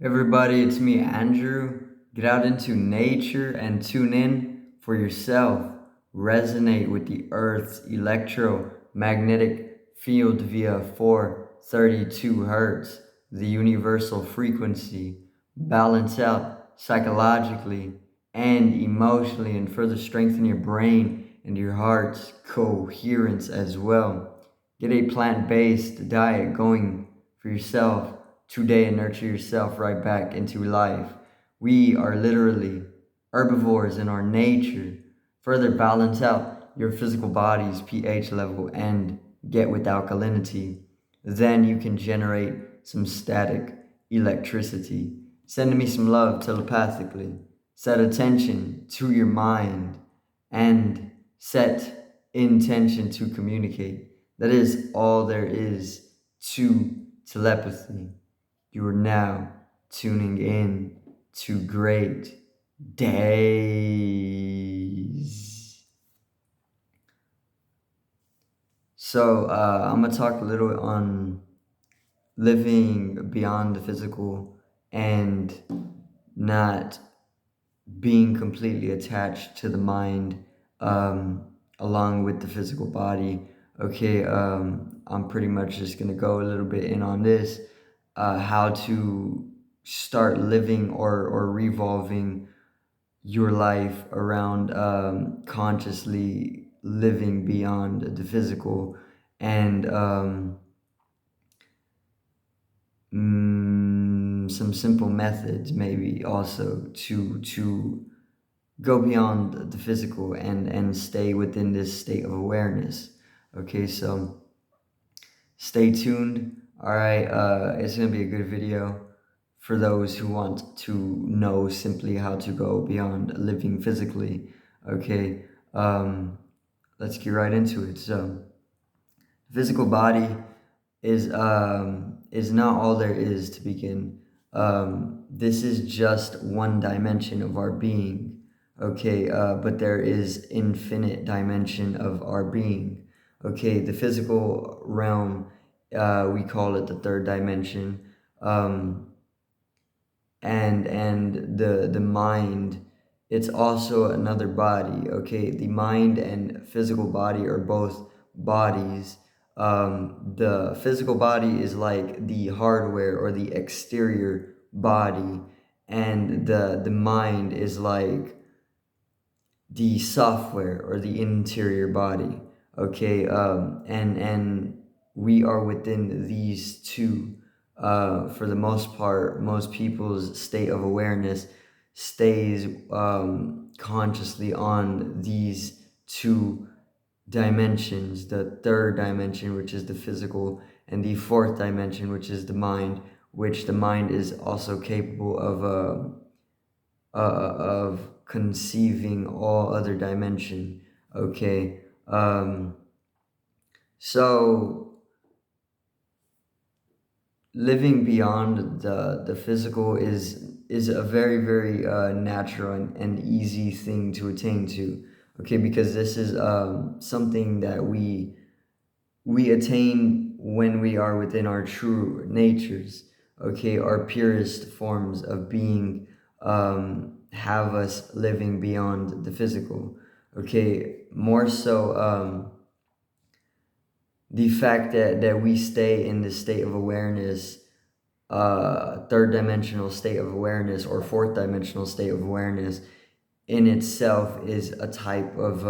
Everybody, it's me, Andrew. Get out into nature and tune in for yourself. Resonate with the Earth's electromagnetic field via 432 hertz, the universal frequency. Balance out psychologically and emotionally, and further strengthen your brain and your heart's coherence as well. Get a plant based diet going for yourself today and nurture yourself right back into life. We are literally herbivores in our nature. Further balance out your physical body's pH level and get with alkalinity. Then you can generate some static electricity. Send me some love telepathically. Set attention to your mind and set intention to communicate. That is all there is to telepathy. You are now tuning in to Great Days. I'm going to talk a little on living beyond the physical and not being completely attached to the mind along with the physical body. Okay, I'm pretty much just going to go a little bit in on this. How to start living or revolving your life around consciously living beyond the physical and some simple methods maybe also to go beyond the physical and stay within this state of awareness. Okay, so stay tuned. All right, it's gonna be a good video for those who want to know simply how to go beyond living physically. Okay, let's get right into it. So, the physical body is not all there is to begin. This is just one dimension of our being. Okay, but there is infinite dimension of our being. Okay, the physical realm, we call it the third dimension. And the mind, it's also another body. Okay, the mind and physical body are both bodies. The physical body is like the hardware or the exterior body, and the mind is like the software or the interior body. Okay, and we are within these two. For the most part, most people's state of awareness stays consciously on these two dimensions: the third dimension, which is the physical, and the fourth dimension, which is the mind, which the mind is also capable of conceiving all other dimension. Okay, so living beyond the physical is a very natural and easy thing to attain to. Okay, because this is something that we attain when we are within our true natures. Okay, our purest forms of being have us living beyond the physical. Okay, more so the fact that we stay in this state of awareness, third dimensional state of awareness or fourth dimensional state of awareness in itself is a type of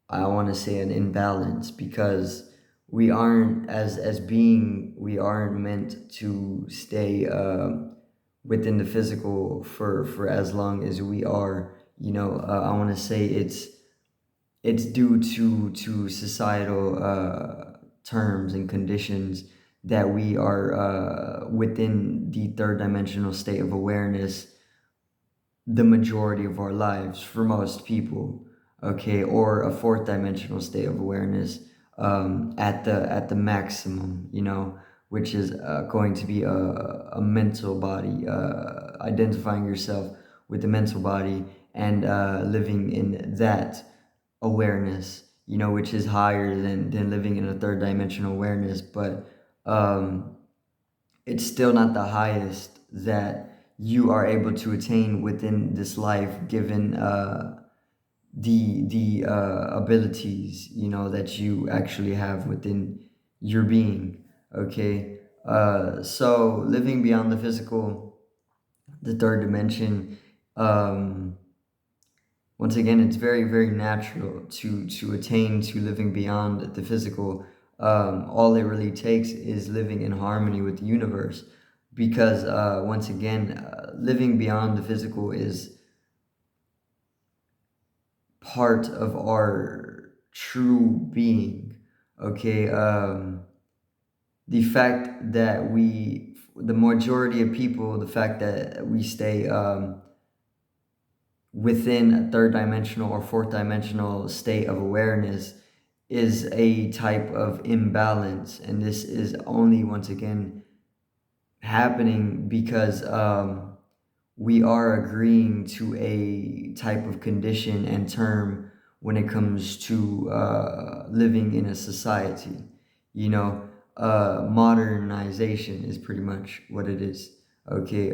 I want to say an imbalance, because we aren't, as being, we aren't meant to stay within the physical for as long as we are. I want to say it's due to societal terms and conditions that we are within the third dimensional state of awareness the majority of our lives for most people. Okay, or a fourth dimensional state of awareness at the maximum, which is going to be a mental body, identifying yourself with the mental body and living in that awareness, which is higher than living in a third dimensional awareness. But it's still not the highest that you are able to attain within this life, given the abilities, that you actually have within your being. Okay, so living beyond the physical, the third dimension. Um, Once again, it's very, very natural to attain to living beyond the physical. All it really takes is living in harmony with the universe, because once again, living beyond the physical is part of our true being. Okay, the fact that the majority of people, the fact that we stay within a third dimensional or fourth dimensional state of awareness is a type of imbalance. And this is only, once again, happening because we are agreeing to a type of condition and term when it comes to living in a society. Modernization is pretty much what it is. Okay.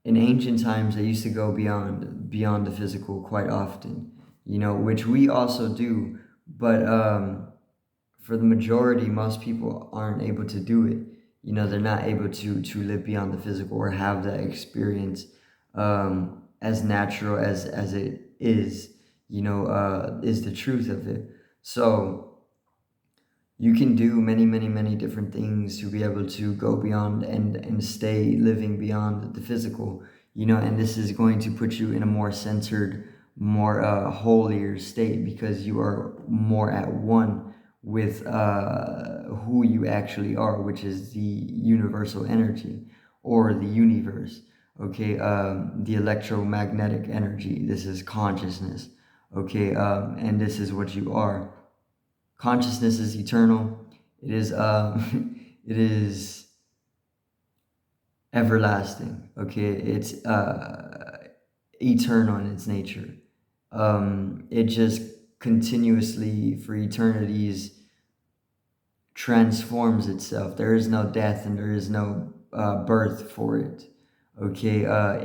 In ancient times, they used to go beyond the physical quite often, which we also do. But for the majority, most people aren't able to do it. They're not able to live beyond the physical or have that experience as natural as it is. Is the truth of it. So you can do many, many, many different things to be able to go beyond and stay living beyond the physical, and this is going to put you in a more centered, more holier state, because you are more at one with who you actually are, which is the universal energy or the universe. Okay, the electromagnetic energy. This is consciousness. Okay, and this is what you are. Consciousness is eternal. It is it is everlasting. Okay, it's eternal in its nature. It just continuously, for eternities, transforms itself. There is no death and there is no birth for it. Okay,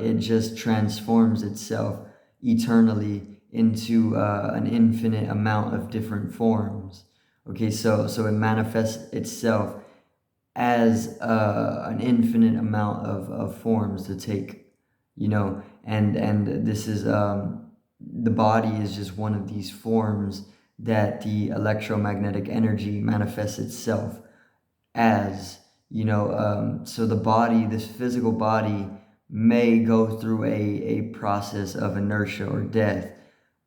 it just transforms itself eternally into an infinite amount of different forms. Okay, so it manifests itself as an infinite amount of forms to take, and this is the body is just one of these forms that the electromagnetic energy manifests itself as, so the body, this physical body, may go through a process of inertia or death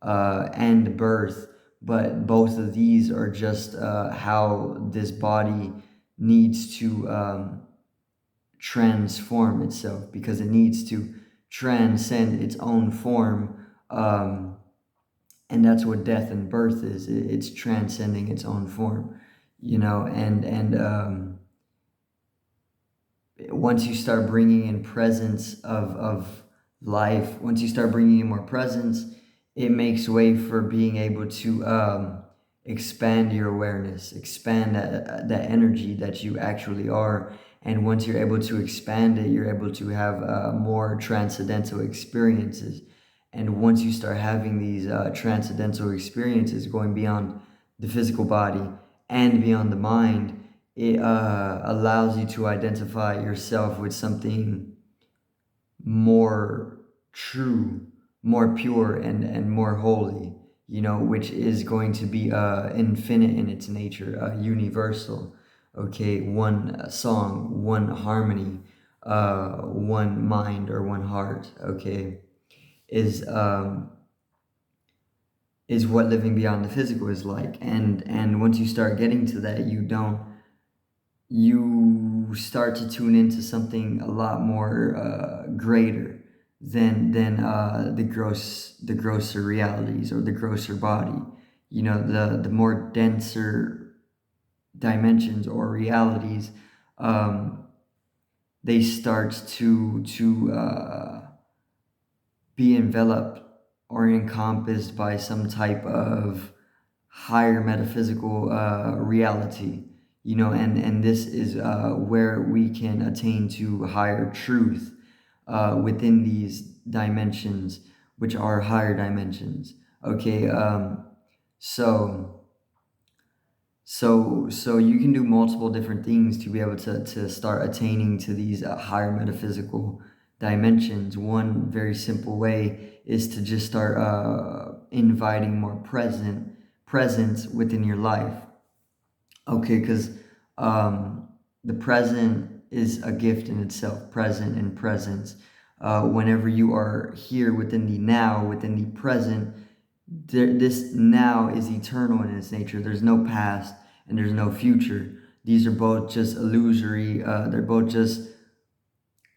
and birth, but both of these are just how this body needs to transform itself, because it needs to transcend its own form. And that's what death and birth is. It's transcending its own form, and once you start bringing in presence of life, once you start bringing in more presence, it makes way for being able to expand your awareness, expand that energy that you actually are. And once you're able to expand it, you're able to have more transcendental experiences. And once you start having these transcendental experiences going beyond the physical body and beyond the mind, it allows you to identify yourself with something more true, more pure, and more holy, which is going to be infinite in its nature, universal. Okay, one song, one harmony, one mind or one heart. Okay, is is what living beyond the physical is like. And once you start getting to that, you start to tune into something a lot more greater than the grosser realities or the grosser body. The more denser dimensions or realities, they start to be enveloped or encompassed by some type of higher metaphysical reality. and this is where we can attain to higher truth within these dimensions, which are higher dimensions. Okay, so so you can do multiple different things to be able to start attaining to these higher metaphysical dimensions. One very simple way is to just start inviting more presence within your life. Okay, because the present is a gift in itself, present and presence. Whenever you are here within the now, within the present, this now is eternal in its nature. There's no past and there's no future. These are both just illusory. They're both just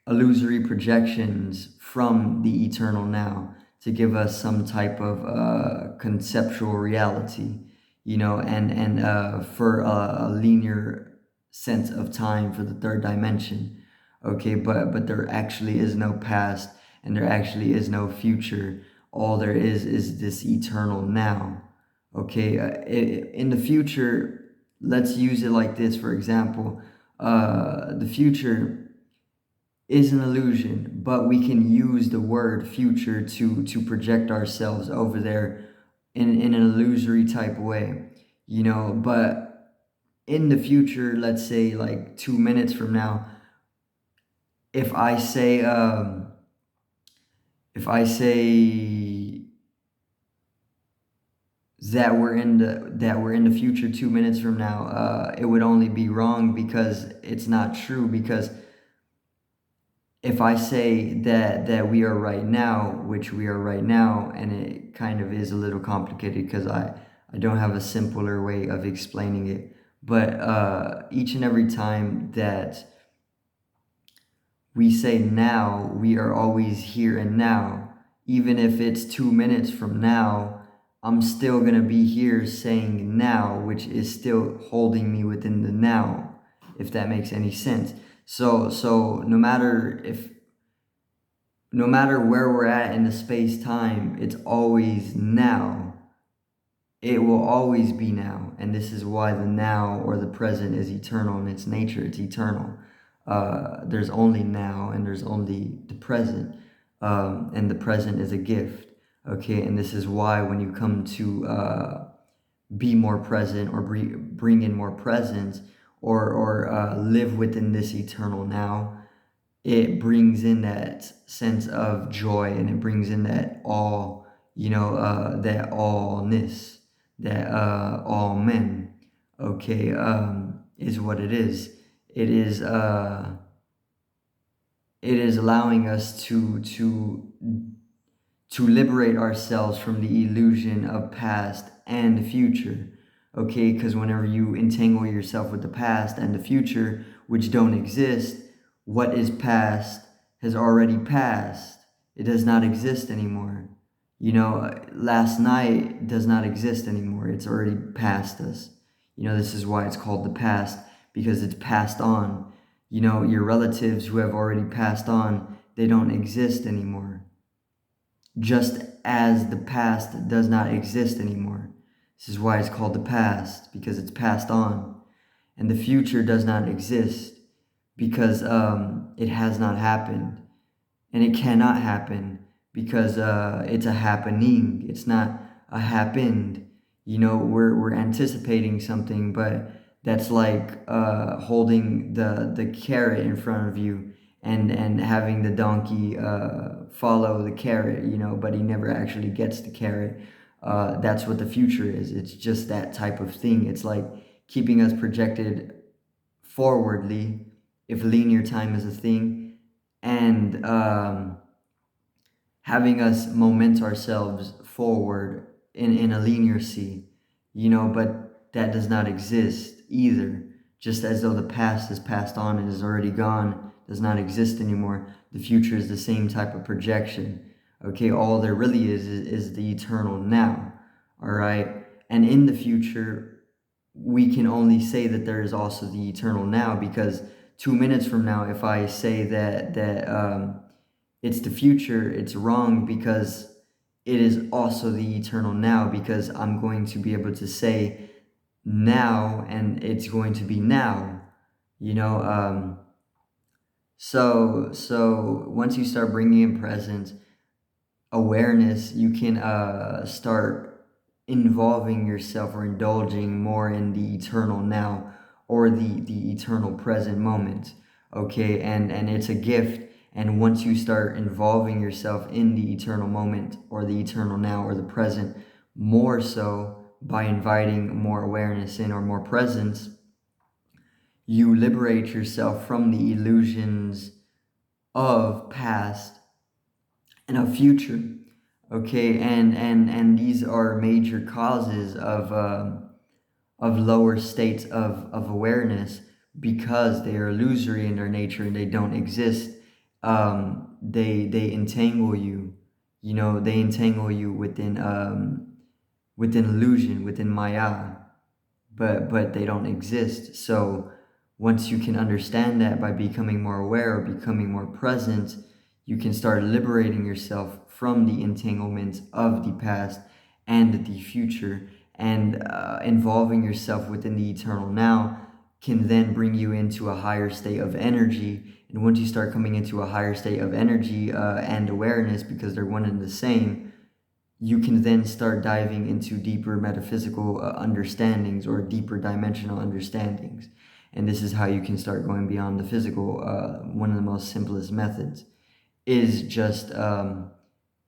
illusory projections from the eternal now to give us some type of conceptual reality, and for a linear sense of time for the third dimension. Okay, but there actually is no past and there actually is no future. All there is this eternal now. Okay, in the future, let's use it like this. For example, the future is an illusion, but we can use the word future to project ourselves over there in an illusory type way, but in the future, let's say like 2 minutes from now, if I say if I say that we're in the future 2 minutes from now, it would only be wrong because it's not true. Because if I say that we are right now, which we are right now, and it kind of is a little complicated because I don't have a simpler way of explaining it, but each and every time that we say now, we are always here and now. Even if it's 2 minutes from now, I'm still going to be here saying now, which is still holding me within the now, if that makes any sense. So no matter where we're at in the space time, it's always now. It will always be now. And this is why the now or the present is eternal in its nature. It's eternal. There's only now and there's only the present. And the present is a gift. Okay, and this is why when you come to be more present or bring in more presence or live within this eternal now, it brings in that sense of joy and it brings in that all, that allness, that all men, okay, is what it is. It is allowing us to liberate ourselves from the illusion of past and the future. Okay, because whenever you entangle yourself with the past and the future, which don't exist, what is past has already passed. It does not exist anymore. Last night does not exist anymore. It's already past us. This is why it's called the past, because it's passed on. Your relatives who have already passed on, they don't exist anymore. Just as the past does not exist anymore. This is why it's called the past, because it's passed on. And the future does not exist because it has not happened. And it cannot happen because it's a happening. It's not a happened. We're anticipating something, but that's like holding the carrot in front of you and having the donkey follow the carrot, but he never actually gets the carrot. That's what the future is. It's just that type of thing. It's like keeping us projected forwardly, if linear time is a thing, and having us moment ourselves forward in a linear sea, but that does not exist either. Just as though the past has passed on and is already gone, does not exist anymore, the future is the same type of projection. Okay, all there really is the eternal now. All right, and in the future, we can only say that there is also the eternal now, because 2 minutes from now, if I say that it's the future, it's wrong, because it is also the eternal now, because I'm going to be able to say now, and it's going to be now, you know. So once you start bringing in presence, awareness, you can start involving yourself or indulging more in the eternal now, or the eternal present moment. Okay, and it's a gift. And once you start involving yourself in the eternal moment, or the eternal now, or the present, more so by inviting more awareness in, or more presence, you liberate yourself from the illusions of past and of future. Okay, and these are major causes of lower states of awareness, because they are illusory in their nature and they don't exist. They entangle you, they entangle you within illusion, within maya, but they don't exist. So once you can understand that, by becoming more aware or becoming more present, you can start liberating yourself from the entanglements of the past and the future, and involving yourself within the eternal now can then bring you into a higher state of energy. And once you start coming into a higher state of energy and awareness, because they're one and the same, you can then start diving into deeper metaphysical understandings, or deeper dimensional understandings. And this is how you can start going beyond the physical. One of the most simplest methods is just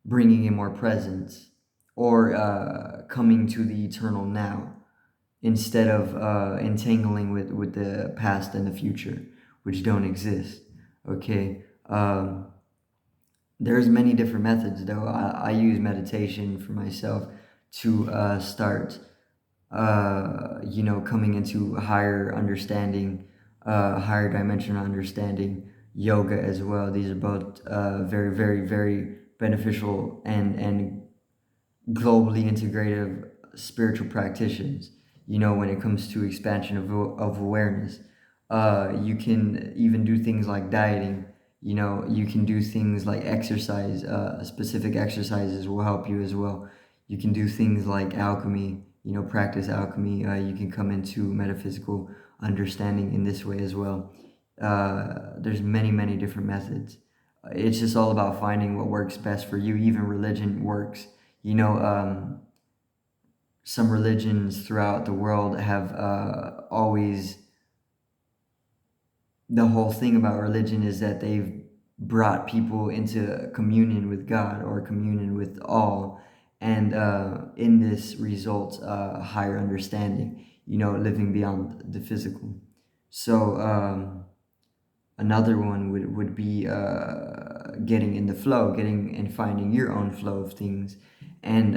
bringing in more presence, or coming to the eternal now, instead of entangling with the past and the future, which don't exist. Okay. There's many different methods, though. I use meditation for myself to start, coming into higher understanding, higher dimensional understanding. Yoga as well. These are both very, very, very beneficial and globally integrative spiritual practitioners. When it comes to expansion of awareness, you can even do things like dieting. You can do things like exercise. Specific exercises will help you as well. You can do things like alchemy. Practice alchemy. You can come into metaphysical understanding in this way as well. There's many, many different methods. It's just all about finding what works best for you. Even religion works. Some religions throughout the world have always, the whole thing about religion is that they've brought people into communion with God, or communion with all, and in this results higher understanding, living beyond the physical. So another one would be getting in the flow, getting and finding your own flow of things. And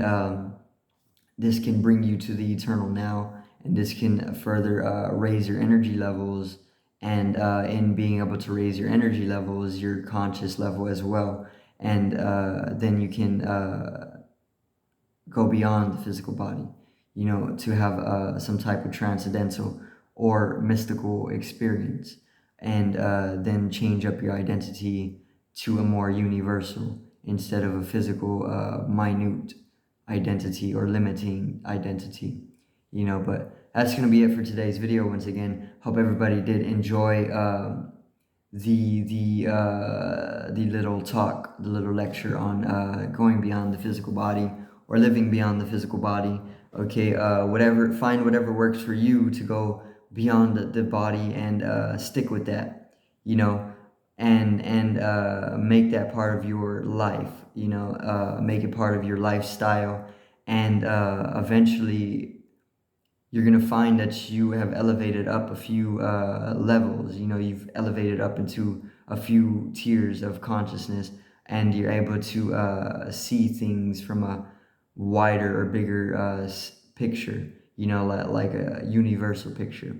this can bring you to the eternal now, and this can further raise your energy levels. And in being able to raise your energy levels, your conscious level as well. And then you can go beyond the physical body, to have some type of transcendental or mystical experience, and then change up your identity to a more universal, instead of a physical, minute identity or limiting identity. But that's going to be it for today's video. Once again, hope everybody did enjoy the little talk, the little lecture on going beyond the physical body, or living beyond the physical body. Okay, find whatever works for you to go beyond the body, and stick with that, and make that part of your life, make it part of your lifestyle. And eventually you're going to find that you have elevated up a few levels. You've elevated up into a few tiers of consciousness, and you're able to see things from a wider or bigger picture, like a universal picture.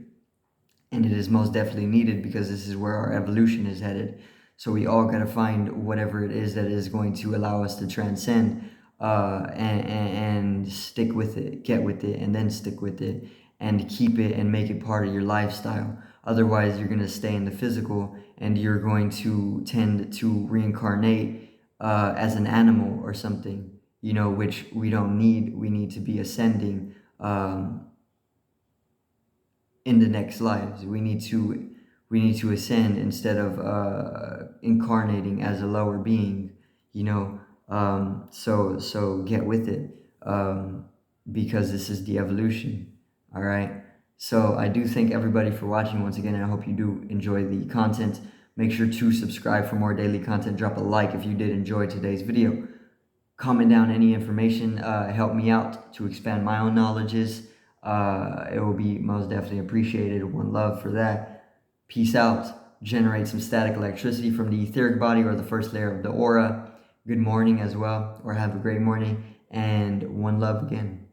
And it is most definitely needed, because this is where our evolution is headed. So we all got to find whatever it is that is going to allow us to transcend, and stick with it, get with it, and then stick with it, and keep it and make it part of your lifestyle. Otherwise, you're going to stay in the physical, and you're going to tend to reincarnate as an animal or something, which we don't need. We need to be ascending, in the next lives. We need to ascend instead of incarnating as a lower being, you know. So get with it, because this is the evolution. All right. So I do thank everybody for watching once again, and I hope you do enjoy the content. Make sure to subscribe for more daily content. Drop a like if you did enjoy today's video. Comment down any information, help me out to expand my own knowledges. It will be most definitely appreciated. One love for that. Peace out. Generate some static electricity from the etheric body or the first layer of the aura. Good morning as well, or have a great morning, and one love again.